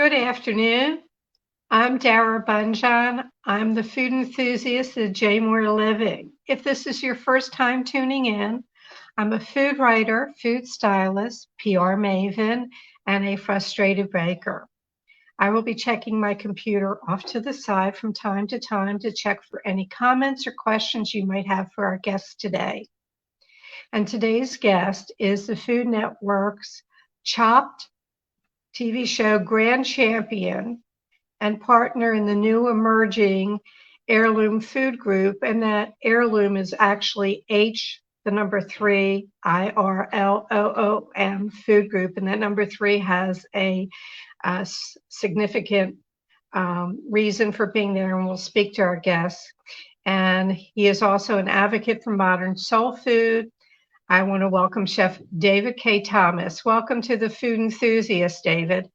Good afternoon. I'm Dara Bunjon. I'm the food enthusiast at J More Living. If this is your first time tuning in, I'm a food writer, food stylist, PR maven, and a frustrated baker. I will be checking my computer off to the side from time to check for any comments or questions you might have for our guests today. And today's guest is the Food Network's Chopped TV show grand champion and partner in the new emerging Heirloom Food Group. And that heirloom is actually H3irloom Food Group. And that number 3 has a significant reason for being there, and we'll speak to our guests. And he is also an advocate for modern soul food. I want to welcome Chef David K. Thomas. Welcome to the Food Enthusiast, David.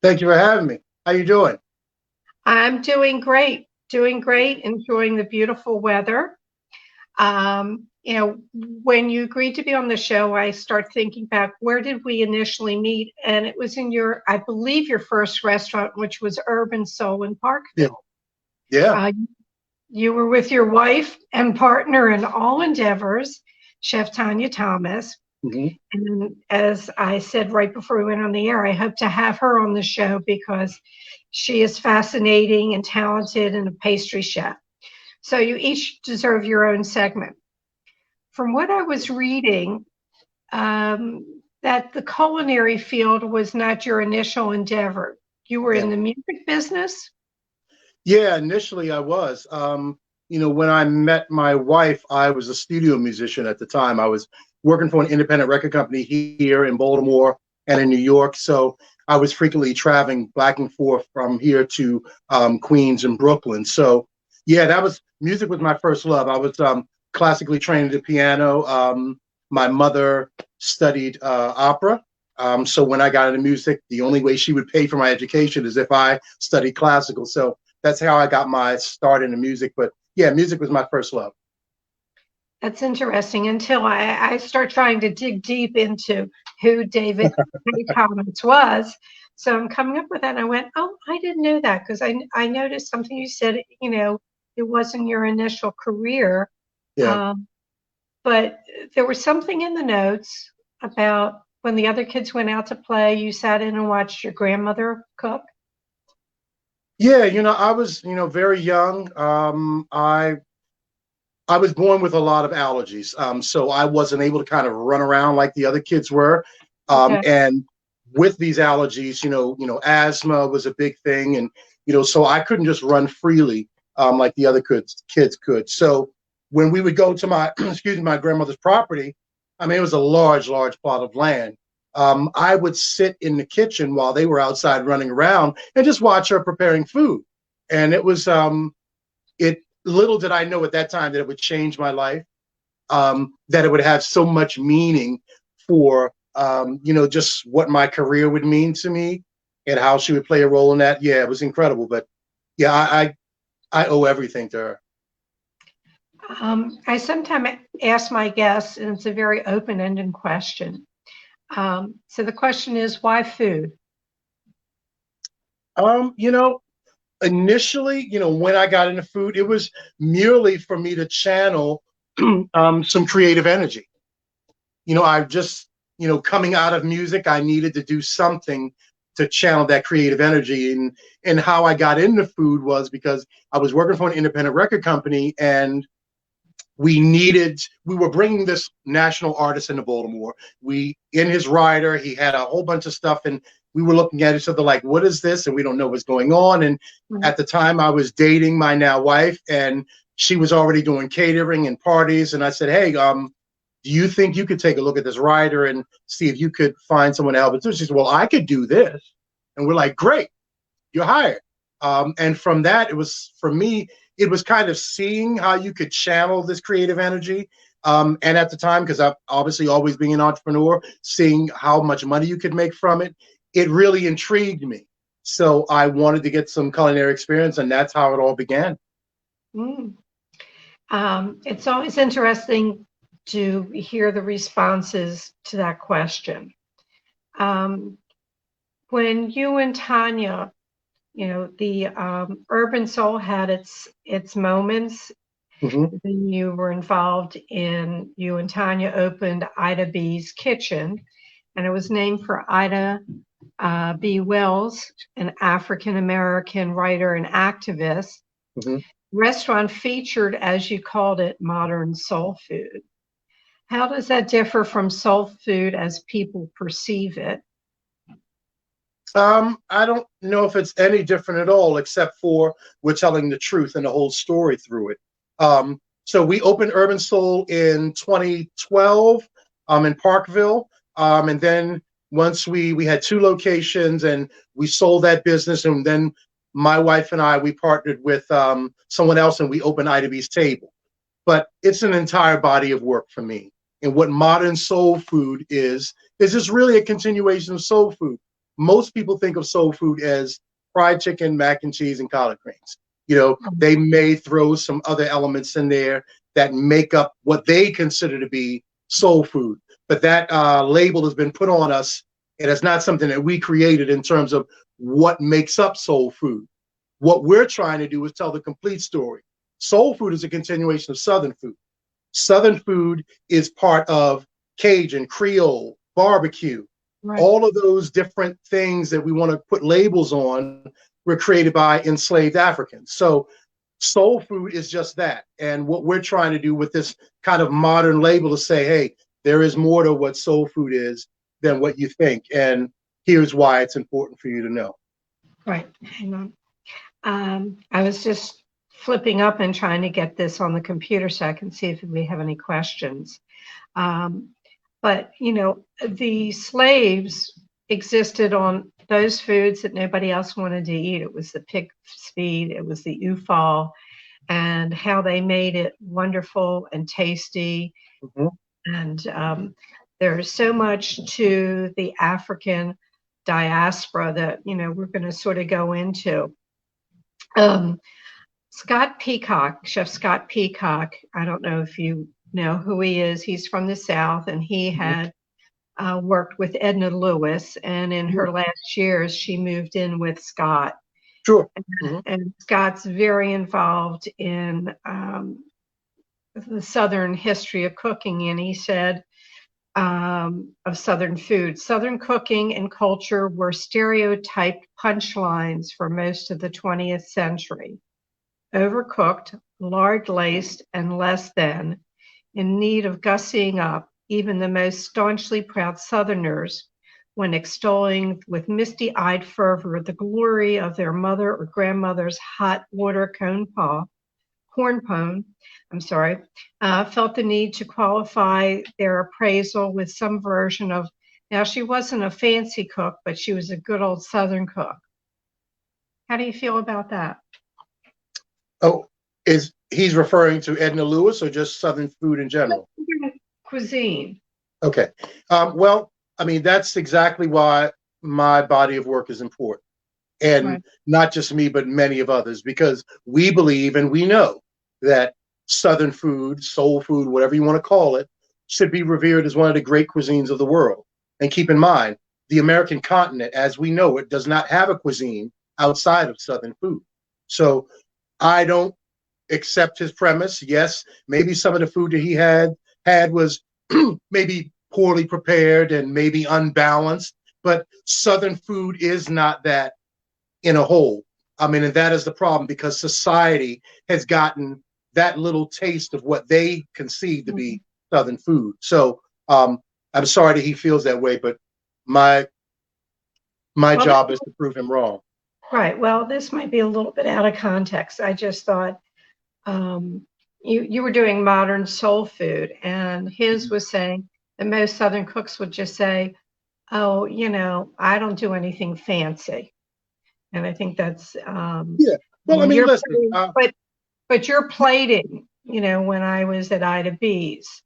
Thank you for having me. How you doing? I'm doing great, enjoying the beautiful weather. When you agreed to be on the show, I start thinking back, where did we initially meet? And it was in I believe your first restaurant, which was Urban Soul in Parkville. Yeah. You were with your wife and partner in all endeavors, Chef Tanya Thomas. Mm-hmm. And as I said right before we went on the air, I hope to have her on the show because she is fascinating and talented and a pastry chef. So you each deserve your own segment. From what I was reading, that the culinary field was not your initial endeavor. You were in the music business? Yeah, initially I was. When I met my wife, I was a studio musician at the time. I was working for an independent record company here in Baltimore and in New York. So I was frequently traveling back and forth from here to Queens and Brooklyn. So yeah, music was my first love. I was classically trained at the piano. My mother studied opera. So when I got into music, the only way she would pay for my education is if I studied classical. So that's how I got my start into music. But yeah, music was my first love. That's interesting until I start trying to dig deep into who David K. Thomas was. So I'm coming up with that, and I went, oh, I didn't know that, because I noticed something you said, it wasn't your initial career. Yeah. But there was something in the notes about when the other kids went out to play, you sat in and watched your grandmother cook. Yeah, I was, very young. I was born with a lot of allergies, so I wasn't able to kind of run around like the other kids were. Okay. And with these allergies, asthma was a big thing, and so I couldn't just run freely like the other kids could. So when we would go to my my grandmother's property, I mean, it was a large plot of land. I would sit in the kitchen while they were outside running around and just watch her preparing food. And it was, little did I know at that time that it would change my life, that it would have so much meaning for, just what my career would mean to me and how she would play a role in that. Yeah, it was incredible. But yeah, I owe everything to her. I sometimes ask my guests, and it's a very open-ended question. So the question is, why food? Initially, when I got into food, it was merely for me to channel some creative energy. I just, coming out of music, I needed to do something to channel that creative energy. And how I got into food was because I was working for an independent record company, and we were bringing this national artist into Baltimore. In his rider, he had a whole bunch of stuff, and we were looking at each other like, what is this? And we don't know what's going on. And at the time I was dating my now wife, and she was already doing catering and parties. And I said, hey, do you think you could take a look at this rider and see if you could find someone to help us? She said, well, I could do this. And we're like, great, you're hired. And from that, for me, it was kind of seeing how you could channel this creative energy. And at the time, because I've obviously always been an entrepreneur, seeing how much money you could make from it, it really intrigued me. So I wanted to get some culinary experience, and that's how it all began. It's always interesting to hear the responses to that question. When you and Tanya, the Urban Soul had its moments. Mhm. Then you were involved you and Tanya opened Ida B's Kitchen, and it was named for Ida B. Wells, an African American writer and activist. Mhm. Restaurant featured, as you called it, modern soul food. How does that differ from soul food as people perceive it? I don't know if it's any different at all, except for we're telling the truth and the whole story through it. So we opened Urban Soul in 2012 in Parkville. And then once we had 2 locations and we sold that business, and then my wife and I, we partnered with someone else and we opened Ida B's Table. But it's an entire body of work for me. And what modern soul food is just really a continuation of soul food. Most people think of soul food as fried chicken, mac and cheese, and collard greens. They may throw some other elements in there that make up what they consider to be soul food. But that label has been put on us, and it's not something that we created in terms of what makes up soul food. What we're trying to do is tell the complete story. Soul food is a continuation of Southern food. Southern food is part of Cajun, Creole, barbecue. Right. All of those different things that we want to put labels on were created by enslaved Africans. So soul food is just that. And what we're trying to do with this kind of modern label is say, hey, there is more to what soul food is than what you think. And here's why it's important for you to know. Right. Hang on. I was just flipping up and trying to get this on the computer so I can see if we have any questions. But, the slaves existed on those foods that nobody else wanted to eat. It was the pig's feet, it was the offal, and how they made it wonderful and tasty. Mm-hmm. And there's so much to the African diaspora that, we're going to sort of go into. Scott Peacock, Chef Scott Peacock, I don't know if you know who he is. He's from the South, and he had worked with Edna Lewis. And in her last years, she moved in with Scott. Sure. And Scott's very involved in the Southern history of cooking. And he said of Southern food, Southern cooking and culture were stereotyped punchlines for most of the 20th century. Overcooked, lard-laced, and less than, in need of gussying up, even the most staunchly proud Southerners, when extolling with misty-eyed fervor the glory of their mother or grandmother's hot water corn pone, felt the need to qualify their appraisal with some version of, now she wasn't a fancy cook, but she was a good old Southern cook. How do you feel about that? Oh, he's referring to Edna Lewis or just Southern food in general? Cuisine. Okay. Well, I mean, that's exactly why my body of work is important. And Right. Not just me, but many of others, because we believe and we know that Southern food, soul food, whatever you want to call it, should be revered as one of the great cuisines of the world. And keep in mind, the American continent, as we know it, does not have a cuisine outside of Southern food. So I don't accept his premise. Yes, maybe some of the food that he had was maybe poorly prepared and maybe unbalanced, but Southern food is not that in a whole. I mean, and that is the problem, because society has gotten that little taste of what they conceive to be Southern food. So I'm sorry that he feels that way, but my job is to prove him wrong. Right. Well, this might be a little bit out of context. I just thought you were doing modern soul food, and his was saying that most Southern cooks would just say, "Oh, I don't do anything fancy," and I think that's yeah. Well, I mean, listen, but your plating, when I was at Ida B's,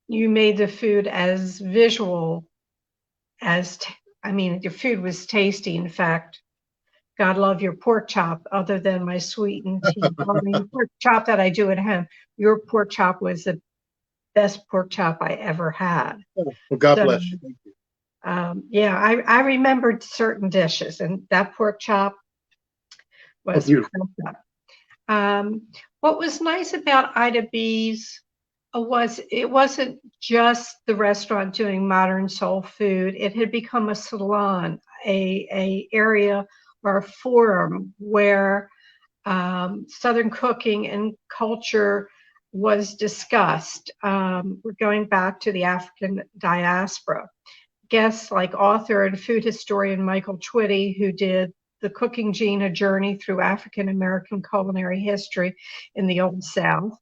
you made the food as visual as your food was tasty. In fact, God love your pork chop, other than my sweetened tea pork chop that I do at home. Your pork chop was the best pork chop I ever had. well, God bless you. Thank you. Yeah, I remembered certain dishes, and that pork chop Oh, was beautiful. perfect. What was nice about Ida B's was it wasn't just the restaurant doing modern soul food. It had become a salon, a area or a forum where Southern cooking and culture was discussed. We're going back to the African diaspora. Guests like author and food historian Michael Twitty, who did the Cooking Gene, a journey through African American culinary history in the Old South.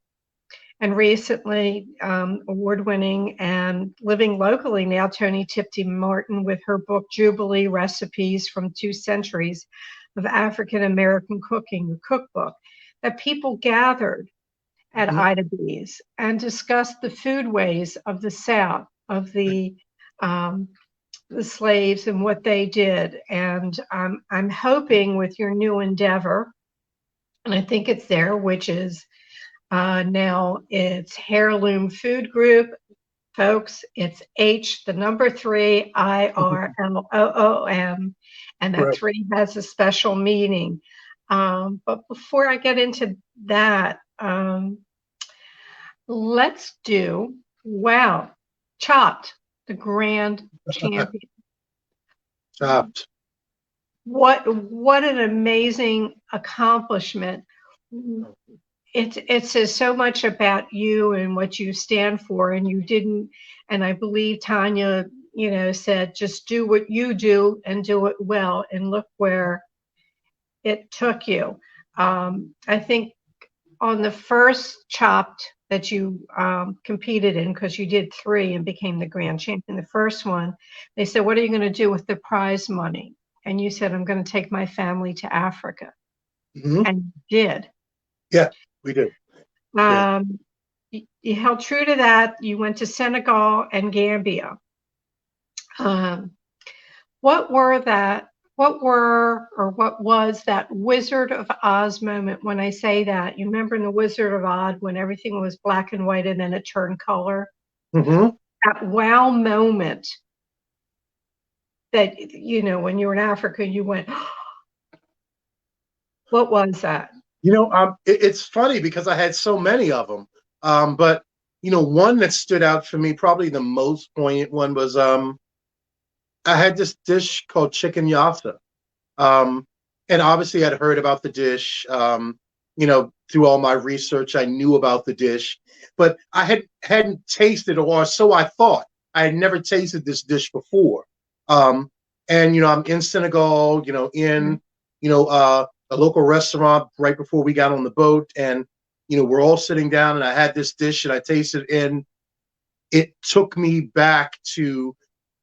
And recently, award-winning and living locally now, Toni Tipton Martin, with her book Jubilee Recipes from 2 Centuries of African American Cooking, a cookbook, that people gathered at Hmm. Ida B's and discussed the foodways of the South, of um, the slaves and what they did. And I'm hoping with your new endeavor, and I think it's there, which is now it's H3irloom Food Group. Folks, it's H, the number 3, IRLOOM, and that Right. 3 has a special meaning. But before I get into that, let's do, wow, Chopped, the grand champion. Chopped. What an amazing accomplishment. It says so much about you and what you stand for, and you didn't, and I believe Tanya, said just do what you do and do it well, and look where it took you. I think on the first Chopped that you competed in, because you did 3 and became the grand champion, the first one, they said, what are you going to do with the prize money? And you said, I'm going to take my family to Africa. Hmm. And you did. Yeah, we did. Yeah. You held true to that. You went to Senegal and Gambia. Um, what were that? What was that Wizard of Oz moment? When I say that, you remember in the Wizard of Oz when everything was black and white and then it turned color? Hmm. That wow moment that, when you were in Africa, you went, what was that? It's funny because I had so many of them. But one that stood out for me, probably the most poignant one, was I had this dish called chicken yassa. Um, and obviously I'd heard about the dish. Through all my research, I knew about the dish, but hadn't tasted, or so I thought. I had never tasted this dish before. And I'm in Senegal, in a local restaurant right before we got on the boat, and we're all sitting down, and I had this dish, and I tasted, and it took me back to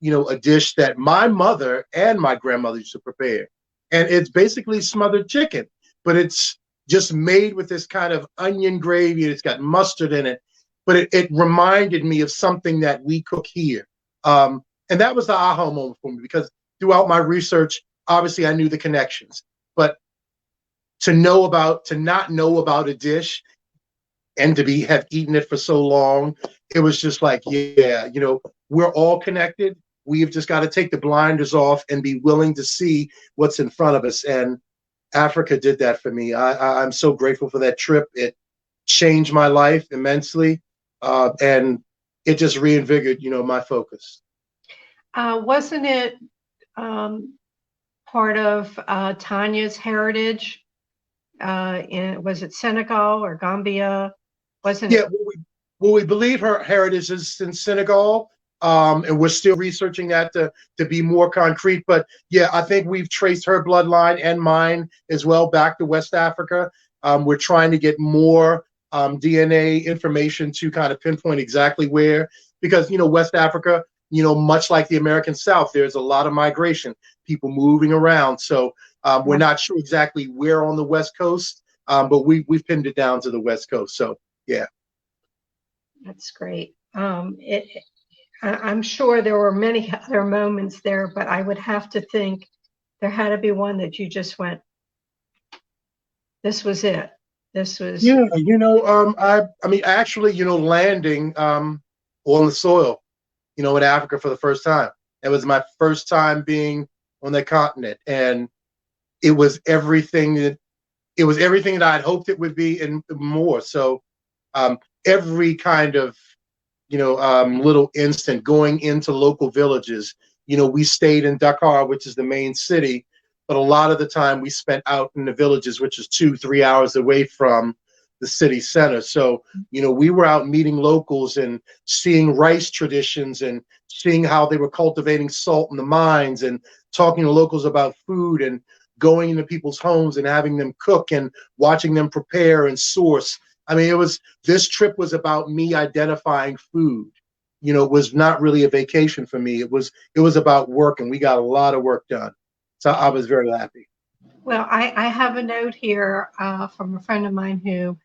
a dish that my mother and my grandmother used to prepare. And it's basically smothered chicken, but it's just made with this kind of onion gravy. It's got mustard in it, but it reminded me of something that we cook here. And that was the aha moment for me, because throughout my research, obviously I knew the connections, but to not know about a dish and to have eaten it for so long, it was just like, yeah, we're all connected. We've just got to take the blinders off and be willing to see what's in front of us. And Africa did that for me. I'm so grateful for that trip. It changed my life immensely, and it just reinvigorated, my focus. Wasn't it part of Tanya's heritage? Was it Senegal or Gambia? Wasn't Yeah, it? we believe her heritage is in Senegal, and we're still researching that to be more concrete. But yeah, I think we've traced her bloodline and mine as well back to West Africa. We're trying to get more DNA information to kind of pinpoint exactly where, because West Africa, much like the American South, there's a lot of migration, people moving around. So we're not sure exactly where on the West Coast, but we've pinned it down to the West Coast. So yeah. That's great. I'm sure there were many other moments there, but I would have to think there had to be one that you just went, this was it. This was. Yeah, I mean, actually, landing on the soil, in Africa for the first time. It was my first time being on the continent, and it was everything that I'd hoped it would be and more. So every kind of little instant going into local villages. We stayed in Dakar, which is the main city, but a lot of the time we spent out in the villages, which is 2-3 hours away from the city center. So, we were out meeting locals and seeing rice traditions and seeing how they were cultivating salt in the mines and talking to locals about food and going into people's homes and having them cook and watching them prepare and source. I mean, this trip was about me identifying food. It was not really a vacation for me. It was about work, and we got a lot of work done. So I was very happy. Well, I have a note here from a friend of mine who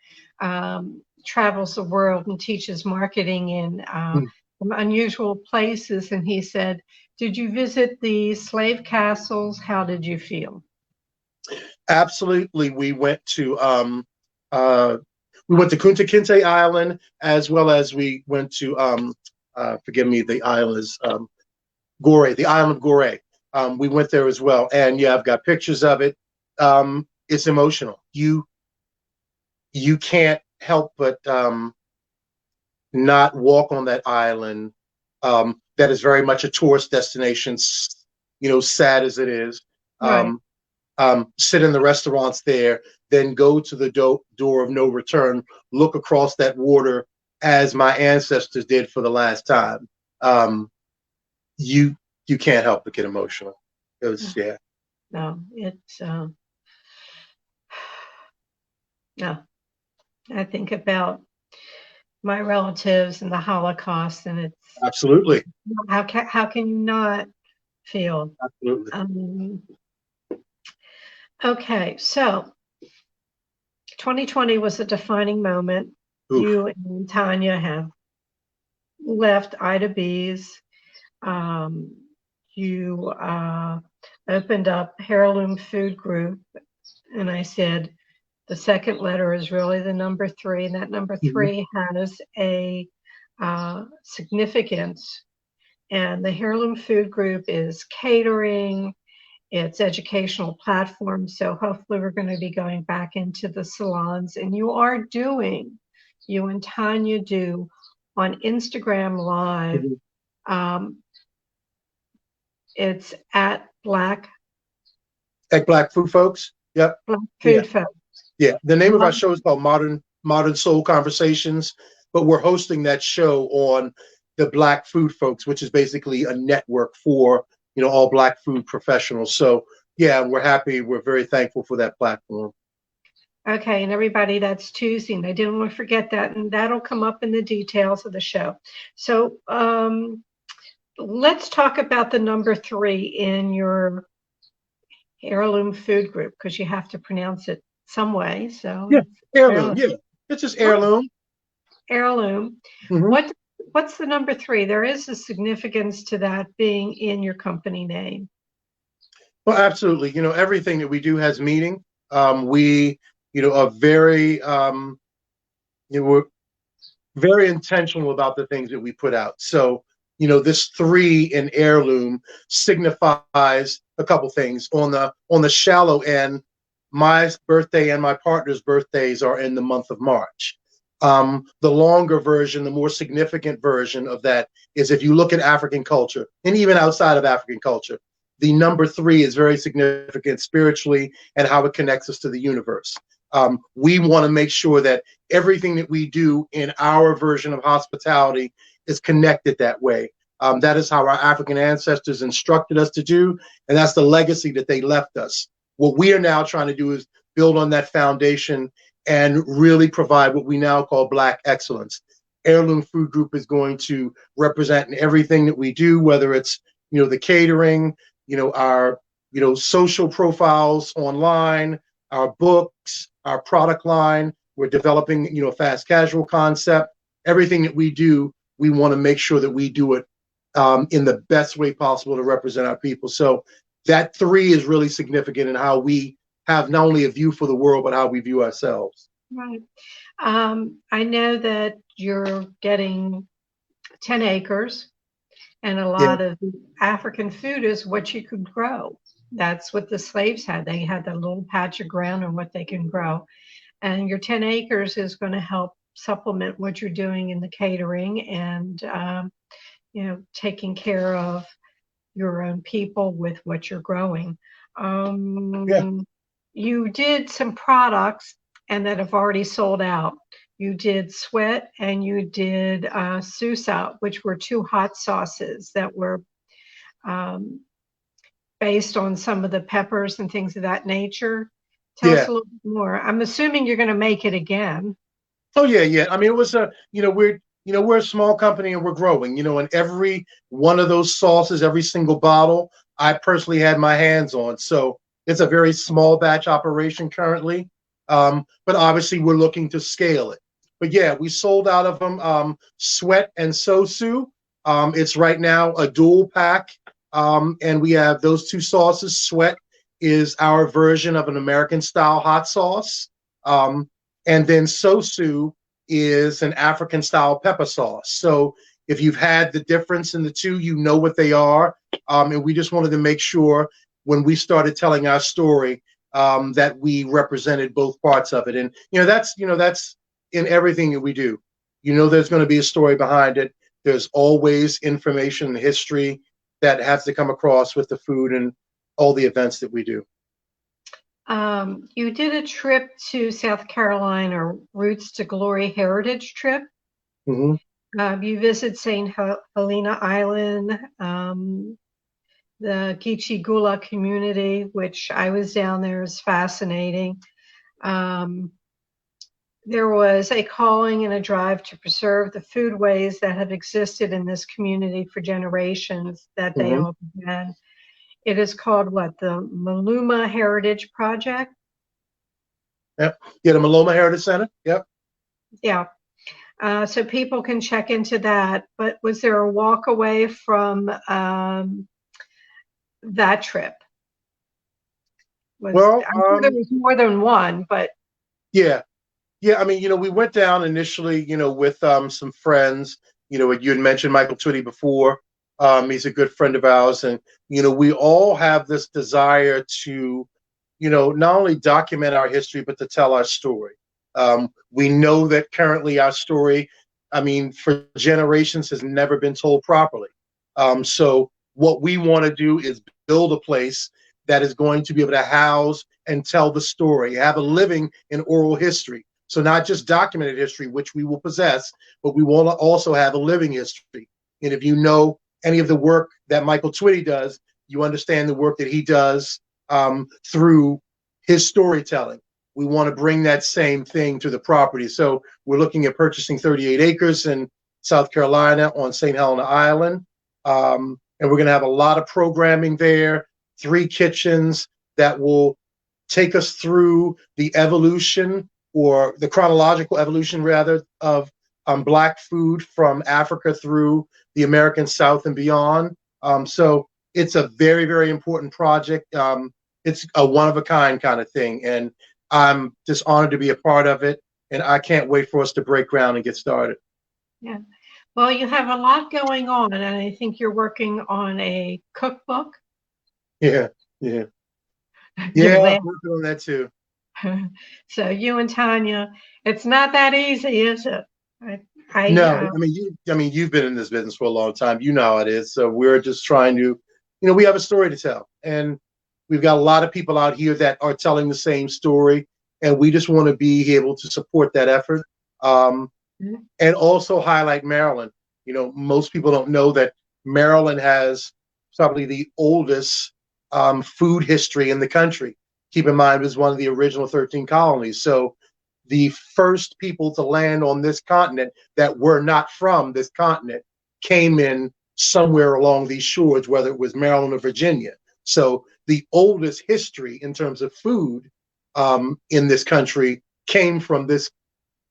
travels the world and teaches marketing in some unusual places. And he said, "Did you visit the slave castles? How did you feel?" Absolutely. We went to Kunta Kinte Island, as well as we went to forgive me, the island is Goree, the island of Goree. We went there as well, and yeah, I've got pictures of it. It's emotional. You can't help but not walk on that island. That is very much a tourist destination. Sad as it is. Right. Sit in the restaurants there, then go to the door of no return, look across that water as my ancestors did for the last time. You can't help but get emotional. It was, yeah. No, it's no. I think about my relatives and the Holocaust, and it's Absolutely. how can you not feel? Absolutely. Okay, so 2020 was a defining moment. Oof. You and Tanya have left Ida B's. You opened up H3irloom Food Group, and I said the second letter is really the number 3, and that number 3 has a significance. And the H3irloom Food Group is catering, it's educational platforms. So hopefully we're going to be going back into the salons, and you and Tanya do on Instagram Live. It's at Black Food Folks. Yep. Black Food Folks. Yeah. The name of our show is called Modern Soul Conversations, but we're hosting that show on the Black Food Folks, which is basically a network for all Black food professionals. So yeah, we're happy. We're very thankful for that platform. Okay, and everybody, that's Tuesday, and I didn't want to forget that, and that'll come up in the details of the show. So let's talk about the number 3 in your H3irloom Food Group, because you have to pronounce it some way. So yeah, H3irloom. Yeah, it's just H3irloom. H3irloom. What's the number 3? There is a significance to that being in your company name. Well, absolutely. Everything that we do has meaning. We, are very, we're very intentional about the things that we put out. So, this 3 in H3irloom signifies a couple things. On the shallow end, my birthday and my partner's birthdays are in the month of March. The longer version, the more significant version of that is if you look at African culture, and even outside of African culture, the number 3 is very significant spiritually and how it connects us to the universe. We want to make sure that everything that we do in our version of hospitality is connected that way. That is how our African ancestors instructed us to do, and that's the legacy that they left us. What we are now trying to do is build on that foundation and really provide what we now call Black excellence. H3irloom Food Group is going to represent in everything that we do, whether it's the catering, our social profiles online, our books, our product line. We're developing a fast casual concept. Everything that we do, we want to make sure that we do it in the best way possible to represent our people. So that 3 is really significant in how we have not only a view for the world, but how we view ourselves. Right. I know that you're getting 10 acres, And a Yeah. lot of African food is what you could grow. That's what the slaves had. They had that little patch of ground and what they can grow. And your 10 acres is going to help supplement what you're doing in the catering and, taking care of your own people with what you're growing. Yeah. You did some products and that have already sold out. You did Sweat and you did Susa, which were two hot sauces that were um, based on some of the peppers and things of that nature. Tell us Yeah. a little bit more. I'm assuming you're going to make it again. Oh yeah, yeah. I mean, it was we're a small company and we're growing. And every one of those sauces, every single bottle, I personally had my hands on. So it's a very small batch operation currently, but obviously we're looking to scale it. But yeah, we sold out of them. Sweat and Sosu. It's right now a dual pack, and we have those two sauces. Sweat is our version of an American style hot sauce. And then Sosu is an African style pepper sauce. So if you've had the difference in the two, you know what they are. And we just wanted to make sure when we started telling our story that we represented both parts of it. And that's in everything that we do. There's going to be a story behind it. There's always information and history that has to come across with the food and all the events that we do. You did a trip to South Carolina, Roots to Glory Heritage trip. Mm-hmm. You visit St. Helena Island, the Geechee Gula community, which I was down there, is fascinating. There was a calling and a drive to preserve the foodways that have existed in this community for generations that they Mm-hmm. all began. It is called what? The Maluma Heritage Project? Yep. Yeah, the Maloma Heritage Center. Yep. Yeah. So people can check into that. But was there a walk away from that trip? I'm Well, sure there was more than one, but yeah. Yeah, I mean, we went down initially, with some friends. You had mentioned Michael Twitty before. He's a good friend of ours, and we all have this desire to, not only document our history but to tell our story. We know that currently our story, I mean, for generations has never been told properly. So what we want to do is build a place that is going to be able to house and tell the story, have a living and oral history. So not just documented history, which we will possess, but we want to also have a living history. And if you know any of the work that Michael Twitty does, you understand the work that he does through his storytelling. We want to bring that same thing to the property. So we're looking at purchasing 38 acres in South Carolina on St. Helena Island. And we're going to have a lot of programming there, 3 kitchens that will take us through the evolution, or the chronological evolution rather, of Black food from Africa through the American South and beyond. So it's a very, very important project. It's a one-of-a-kind kind of thing, and I'm just honored to be a part of it, and I can't wait for us to break ground and get started. yeah. Well, you have a lot going on, and I think you're working on a cookbook. Yeah, yeah. You're Yeah, I'm laughing. working on that too. So you and Tanya, it's not that easy, is it? I, No, I you've been in this business for a long time. You know how it is. So we're just trying to, we have a story to tell, and we've got a lot of people out here that are telling the same story, and we just want to be able to support that effort, and also highlight Maryland. Most people don't know that Maryland has probably the oldest food history in the country. Keep in mind, it was one of the original 13 colonies. So the first people to land on this continent that were not from this continent came in somewhere along these shores, whether it was Maryland or Virginia. So the oldest history in terms of food in this country came from this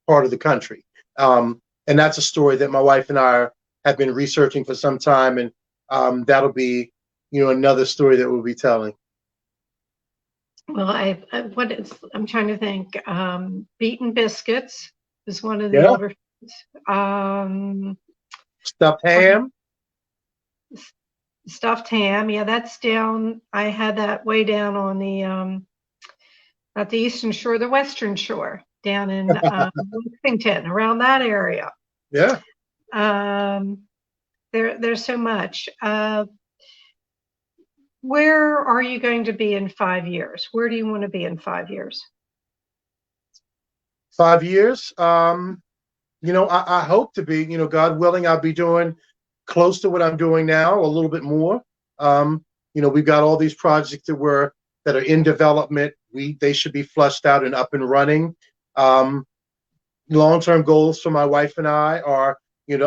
part of the country. And that's a story that my wife and I have been researching for some time, and that'll be, another story that we'll be telling. well, I'm trying to think. Beaten biscuits is one of the Yeah. older foods. Stuffed ham. Stuffed ham. Yeah, that's down. I had that way down on the not the eastern shore, the western shore, down in Lexington, around that area. Yeah. There's so much. Where are you going to be in 5 years? Where do you want to be in 5 years? 5 years. I hope to be, God willing, I'll be doing close to what I'm doing now, a little bit more. We've got all these projects that are in development. They should be flushed out and up and running. Long-term goals for my wife and I are,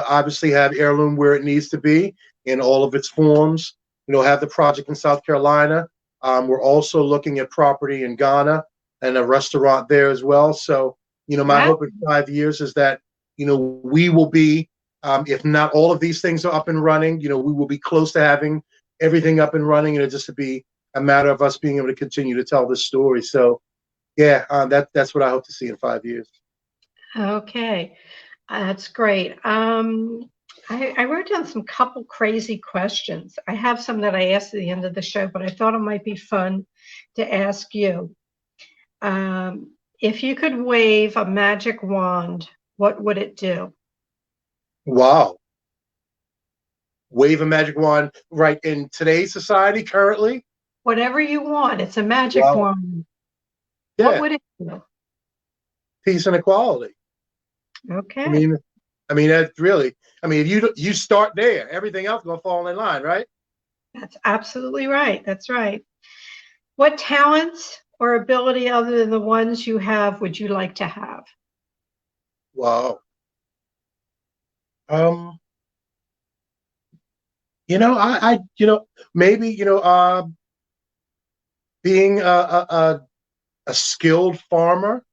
obviously have Heirloom where it needs to be in all of its forms. Have the project in South Carolina. We're also looking at property in Ghana and a restaurant there as well. So, my hope in 5 years is that, we will be, if not all of these things are up and running, we will be close to having everything up and running, and it just to be a matter of us being able to continue to tell this story. So, yeah, that's what I hope to see in 5 years. Okay, that's great. I wrote down some couple crazy questions. I have some that I asked at the end of the show, but I thought it might be fun to ask you. If you could wave a magic wand, what would it do? Wow. Wave a magic wand right in today's society currently? Whatever you want. It's a magic wand. Yeah. What would it do? Peace and equality. Okay. I mean, that's really, if you start there, everything else will fall in line, right? That's absolutely right. That's right. What talents or ability other than the ones you have would you like to have? Wow. Maybe, being a skilled farmer,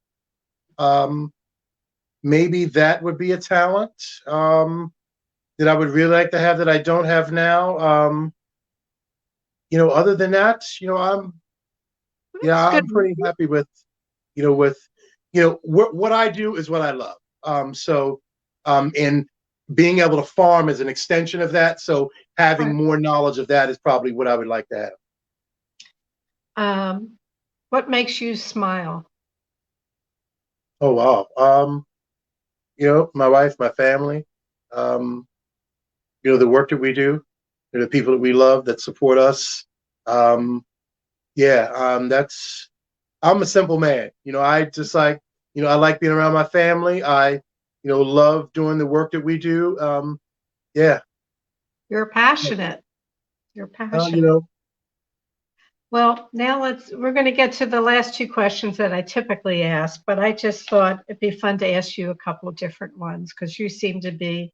maybe that would be a talent that I would really like to have that I don't have now. Other than that, I'm pretty happy with what I do is what I love. And being able to farm is an extension of that. So having more knowledge of that is probably what I would like to have. What makes you smile? Oh, wow. My wife, my family, the work that we do, the people that we love that support us. I'm a simple man. I just like, I like being around my family. I, love doing the work that we do. Yeah. You're passionate. You're passionate. Well, now we're going to get to the last two questions that I typically ask, but I just thought it'd be fun to ask you a couple of different ones because you seem to be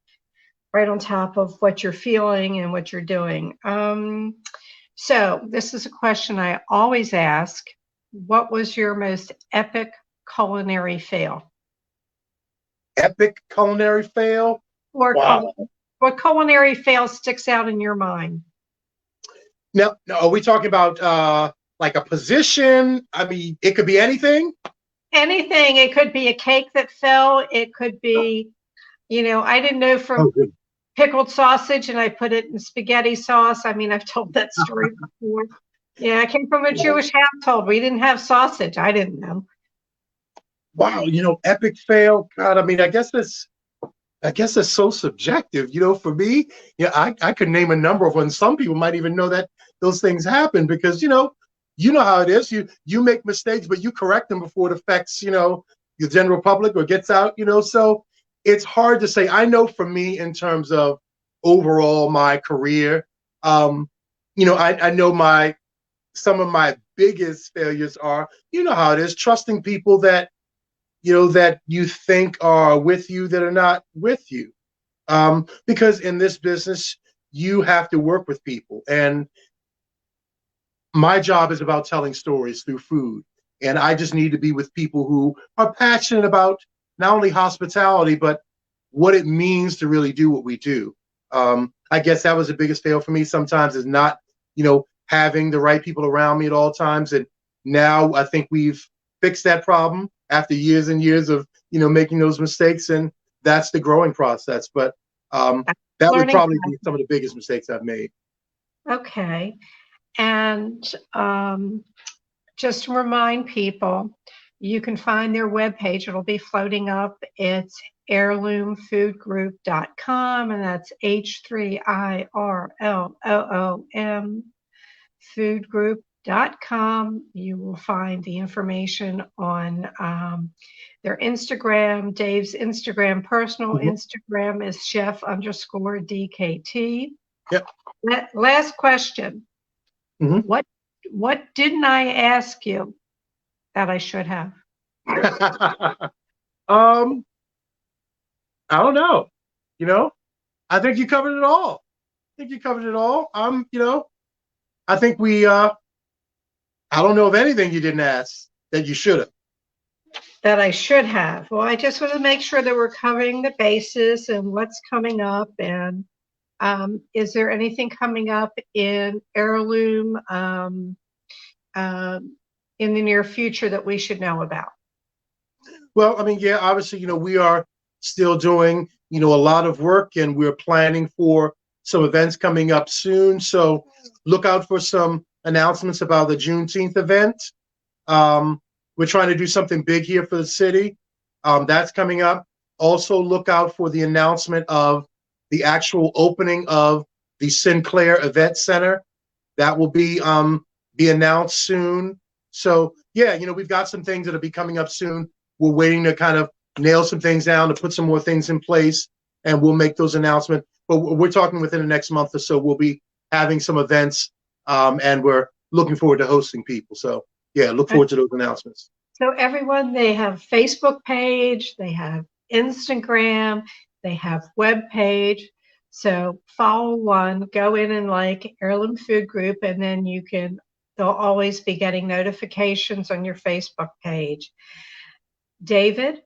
right on top of what you're feeling and what you're doing. So this is a question I always ask. What was your most epic culinary fail? Epic culinary fail? Or what culinary fail sticks out in your mind? No, are we talking about like a position? I mean, it could be anything. Anything. It could be a cake that fell. It could be, I didn't know from pickled sausage and I put it in spaghetti sauce. I mean, I've told that story before. Yeah, I came from a Jewish household. We didn't have sausage. I didn't know. Wow, epic fail. God, I mean, I guess it's so subjective. For me, I could name a number of ones. Some people might even know that those things happen because, how it is. You make mistakes, but you correct them before it affects, the general public or gets out, so it's hard to say. I know for me in terms of overall my career, I know some of my biggest failures are, how it is, trusting people that you think are with you that are not with you. Because in this business, you have to work with people. And my job is about telling stories through food. And I just need to be with people who are passionate about not only hospitality, but what it means to really do what we do. I guess that was the biggest fail for me sometimes is not, having the right people around me at all times. And now I think we've fixed that problem after years and years of, making those mistakes. And that's the growing process. But That would learning. probably be some of the biggest mistakes I've made. Okay. And just to remind people, you can find their webpage. It'll be floating up. It's heirloomfoodgroup.com, and that's H3irloom foodgroup.com. You will find the information on their Instagram. Dave's Instagram, personal Instagram, is chef_DKT. Yep. Last question. What didn't I ask you that I should have? I don't know. I think you covered it all. I think we I don't know of anything you didn't ask that you should have. That I should have. Well, I just want to make sure that we're covering the bases and what's coming up. And is there anything coming up in Heirloom in the near future that we should know about? Well, I mean, yeah, obviously, we are still doing, a lot of work, and we're planning for some events coming up soon. So look out for some announcements about the Juneteenth event. We're trying to do something big here for the city. That's coming up. Also look out for the announcement of the actual opening of the Sinclair Event Center. That will be announced soon. So yeah, we've got some things that'll be coming up soon. We're waiting to kind of nail some things down, to put some more things in place, and we'll make those announcements. But we're talking within the next month or so, we'll be having some events, and we're looking forward to hosting people. So yeah, look forward to those announcements. So everyone, they have Facebook page, they have Instagram, they have web page. So follow one, go in and like Heirloom Food Group, and then they'll always be getting notifications on your Facebook page. David,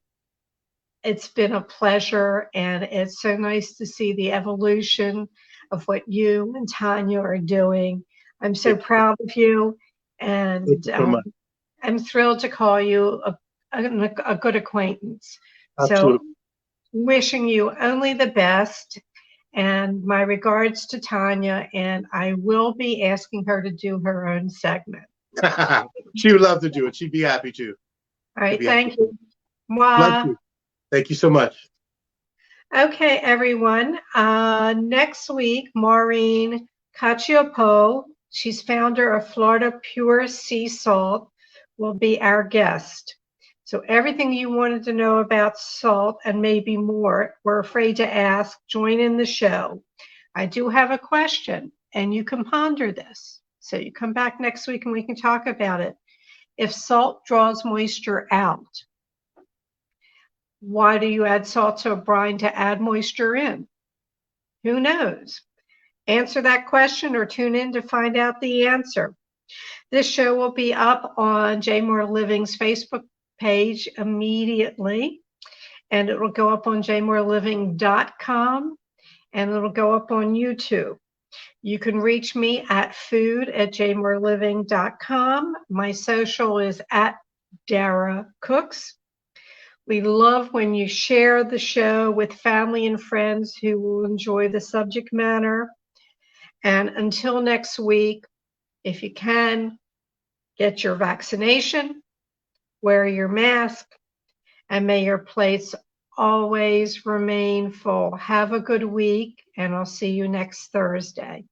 it's been a pleasure, and it's so nice to see the evolution of what you and Tanya are doing. I'm so proud of you, and I'm thrilled to call you a good acquaintance. Absolutely. So wishing you only the best, and my regards to Tanya, and I will be asking her to do her own segment. She would love to do it. She'd be happy to. All right, thank you. Love you. Thank you so much. Okay, everyone. Next week, Maureen Cacioppo, she's founder of Florida Pure Sea Salt, will be our guest. So everything you wanted to know about salt and maybe more, we're afraid to ask, join in the show. I do have a question, and you can ponder this. So you come back next week and we can talk about it. If salt draws moisture out, why do you add salt to a brine to add moisture in? Who knows? Answer that question or tune in to find out the answer. This show will be up on J Moore Living's Facebook page immediately, and it will go up on jmoreliving.com, and it'll go up on YouTube. You can reach me at food@jmoreliving.com. My social is @DaraCooks. We love when you share the show with family and friends who will enjoy the subject matter. And until next week, if you can, get your vaccination, wear your mask, and may your plates always remain full. Have a good week, and I'll see you next Thursday.